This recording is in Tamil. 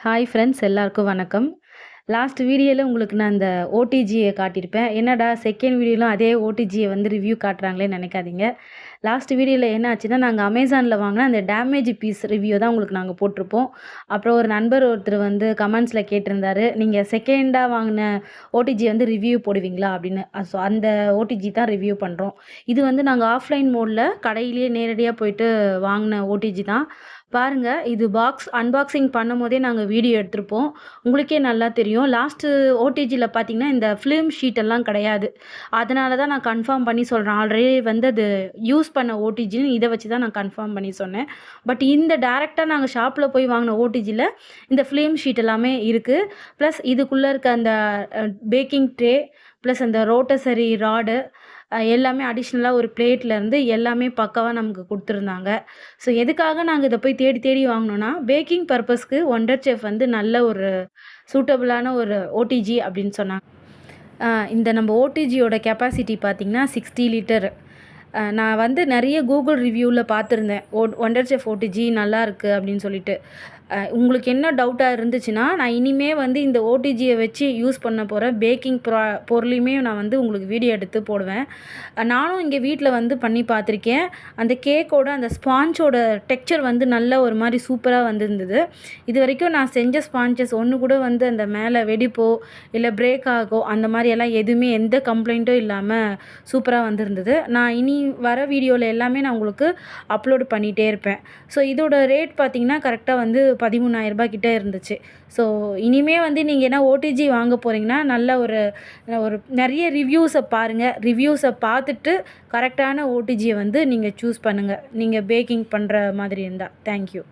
ஹாய் ஃப்ரெண்ட்ஸ், எல்லாருக்கும் வணக்கம். லாஸ்ட் வீடியோவில் உங்களுக்கு நான் இந்த ஓடிஜியை காட்டியிருப்பேன். என்னடா செகண்ட் வீடியோலும் அதே ஓடிஜியை வந்து ரிவ்யூ காட்டுறாங்களேன்னு நினைக்காதீங்க. லாஸ்ட் வீடியோவில் என்ன ஆச்சுன்னா, நாங்கள் அமேசானில் வாங்கின அந்த டேமேஜ் பீஸ் ரிவ்யூ தான் உங்களுக்கு நாங்கள் போட்டிருப்போம். அப்புறம் ஒரு நண்பர் ஒருத்தர் வந்து கமெண்ட்ஸில் கேட்டிருந்தாரு, நீங்கள் செகண்டாக வாங்கின ஓடிஜி வந்து ரிவ்யூ போடுவீங்களா அப்படின்னு. ஸோ அந்த ஓடிஜி தான் ரிவ்யூ பண்ணுறோம். இது வந்து நாங்கள் ஆஃப்லைன் மோடில் கடையிலேயே நேரடியாக போயிட்டு வாங்கின ஓடிஜி தான். பாருங்கள், இது அன்பாக்சிங் பண்ணும்போதே நாங்கள் வீடியோ எடுத்திருப்போம். உங்களுக்கே நல்லா தெரியும். லாஸ்ட்டு ஓடிஜியில் பார்த்தீங்கன்னா, இந்த ஃபிலிம் ஷீட்டெல்லாம் கிடையாது. அதனால தான் நான் கன்ஃபார்ம் பண்ணி சொல்கிறேன். ஆல்ரெடி வந்து அது யூஸ் பண்ண ஓடிஜின்னு இதை வச்சு தான் நான் கன்ஃபார்ம் பண்ணி சொன்னேன். பட் இந்த டேரெக்டாக நாங்கள் ஷாப்பில் போய் வாங்கின ஓடிஜியில் இந்த ஃபிலிம் ஷீட் எல்லாமே இருக்குது. ப்ளஸ் இதுக்குள்ளே இருக்க அந்த பேக்கிங் ட்ரே, ப்ளஸ் அந்த ரோட்டசரி ராடு எல்லாமே அடிஷ்னலாக ஒரு பிளேட்லேருந்து எல்லாமே பக்காவாக நமக்கு கொடுத்துருந்தாங்க. ஸோ எதுக்காக நாங்கள் இதை போய் தேடி தேடி வாங்கினோன்னா, பேக்கிங் பர்பஸ்க்கு ஒண்டர் செஃப் வந்து நல்ல ஒரு சூட்டபுளான ஒரு ஓடிஜி அப்படின்னு சொன்னாங்க. இந்த நம்ம ஓடிஜியோட கெப்பாசிட்டி பார்த்திங்கன்னா 60 லிட்டர். நான் வந்து நிறைய கூகுள் ரிவ்யூவில் பார்த்துருந்தேன். ஒண்டர் செஃப் ஓடிஜி நல்லாயிருக்கு அப்படின்னு சொல்லிட்டு. உங்களுக்கு என்ன டவுட்டாக இருந்துச்சுன்னா, நான் இனிமே வந்து இந்த ஓடிஜியை வச்சு யூஸ் பண்ண போகிற பேக்கிங் பொருளையுமே நான் வந்து உங்களுக்கு வீடியோ எடுத்து போடுவேன். நானும் இங்கே வீட்டில் வந்து பண்ணி பார்த்துருக்கேன். அந்த கேக்கோட அந்த ஸ்பாஞ்சோட டெக்ஸ்சர் வந்து நல்ல ஒரு மாதிரி சூப்பராக வந்திருந்தது. இது வரைக்கும் நான் செஞ்ச ஸ்பாஞ்சஸ் ஒன்று கூட வந்து அந்த மேலே வெடிப்போ இல்லை பிரேக் ஆகோ அந்த மாதிரியெல்லாம் எதுவுமே எந்த கம்ப்ளைண்ட்டும் இல்லாமல் சூப்பராக வந்திருந்தது. நான் இனி வர வீடியோவில் எல்லாமே நான் உங்களுக்கு அப்லோட் பண்ணிகிட்டே இருப்பேன். ஸோ இதோட ரேட் பார்த்திங்கன்னா கரெக்டாக வந்து 13,000 கிட்டே இருந்துச்சு. ஸோ இனிமே வந்து நீங்கள் என்ன ஓடிஜி வாங்க போகிறீங்கன்னா, நல்ல ஒரு நிறைய ரிவ்யூஸை பாருங்கள். ரிவ்யூஸை பார்த்துட்டு கரெக்டான ஓடிஜியை வந்து நீங்கள் சூஸ் பண்ணுங்கள், நீங்கள் பேக்கிங் பண்ணுற மாதிரி இருந்தால். தேங்க்யூ.